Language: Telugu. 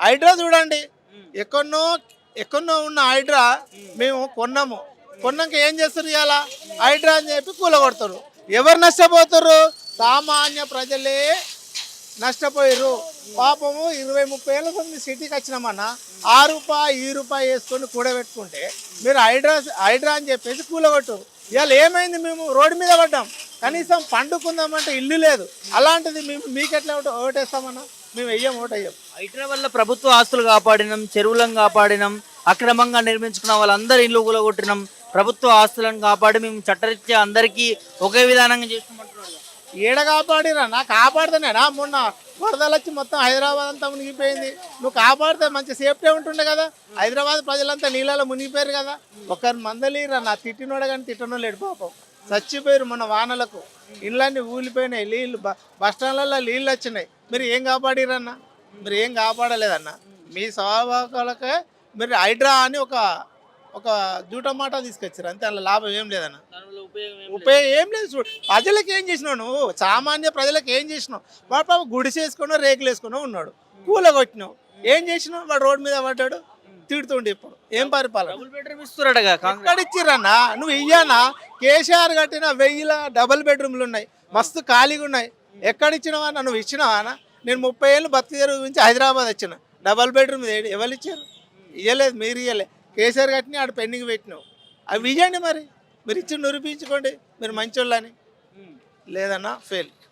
హైడ్రా చూడండి, ఎక్కడనో ఎక్కడనో ఉన్న హైడ్రా మేము కొన్నాక ఏం చేస్తారు? ఇవాళ హైడ్రా అని చెప్పి కూలగొడతారు. ఎవరు నష్టపోతారు? సామాన్య ప్రజలే నష్టపోయారు. పాపము 20-30 ఏళ్ళ తొమ్మిది సిటీకి వచ్చినామన్నా ఆ రూపాయి ఈ రూపాయి వేసుకొని కూడబెట్టుకుంటే మీరు హైడ్రా అని చెప్పేసి కూలగొట్టారు. ఇవాళ ఏమైంది? మేము రోడ్డు మీద పడ్డాం, కనీసం పండుకుందామంటే ఇల్లు లేదు. అలాంటిది మీకెట్లా ఓటేస్తామన్నా? మేము ఓటయ్యాం. హైడ్రా వల్ల ప్రభుత్వ ఆస్తులు కాపాడినాం, చెరువులను కాపాడినాం, అక్రమంగా నిర్మించుకున్న వాళ్ళందరూ ఇల్లు కూలగొట్టినాం, ప్రభుత్వ ఆస్తులను కాపాడి మేము చట్టరీత్యా అందరికీ ఒకే విధానంగా చేస్తామంటున్నారు. ఏడ కాపాడిరా? నా కాపాడుతానేనా? మొన్న వరదలు వచ్చి మొత్తం హైదరాబాద్ అంతా మునిగిపోయింది. నువ్వు కాపాడితే మంచి సేఫ్టీ ఉంటుండే కదా. హైదరాబాద్ ప్రజలంతా నీళ్ళలో మునిగిపోయారు కదా. ఒకరి మందలిరా, నా తిట్టినోడ కానీ తిట్టనో లేడు పాపం, చచ్చిపోయారు మొన్న వానలకు. ఇళ్ళన్నీ ఊలిపోయినాయి, నీళ్ళు బస్ స్టాండ్లలో నీళ్ళు వచ్చినాయి. మీరు ఏం కాపాడిరన్నా? మీరు ఏం కాపాడలేదన్నా. మీ స్వభావాలకే మీరు హైడ్రా అని ఒక జూటమాట తీసుకొచ్చారు అంతే. అలా లాభం ఏం లేదన్న, ఉపయోగం ఏం లేదు. చూడు, ప్రజలకు ఏం చేసినావు నువ్వు? సామాన్య ప్రజలకు ఏం చేసినావు? వాడు పాప గుడిసె వేసుకున్నావు, రేకులు వేసుకున్నావు ఉన్నాడు, కూలగొట్టినావు. ఏం చేసినావు? వాడు రోడ్డు మీద పడ్డాడు, తిడుతుండే. ఇప్పుడు ఏం పరిపాలన ఇస్తున్నాడగా? ఎక్కడ ఇచ్చిరన్నా? నువ్వు ఇయ్యానా? కేసీఆర్ కట్టిన 1000 డబుల్ బెడ్రూమ్లు ఉన్నాయి, మస్తు ఖాళీగా ఉన్నాయి. ఎక్కడ ఇచ్చినావా? నువ్వు ఇచ్చినావానా? నేను 30 ఏళ్ళు భక్తి తెరువు నుంచి హైదరాబాద్ వచ్చిన, డబల్ బెడ్రూమ్ ఎవరు ఇచ్చారు? ఇవ్వలేదు, మీరు ఇవ్వలే. కేసీఆర్ కట్టిన ఆడ పెండింగ్ పెట్టినావు. అవి ఇవ్వండి మరి, మీరు ఇచ్చి నిరూపించుకోండి మీరు మంచోళ్ళని. లేదన్నా ఫెయిల్.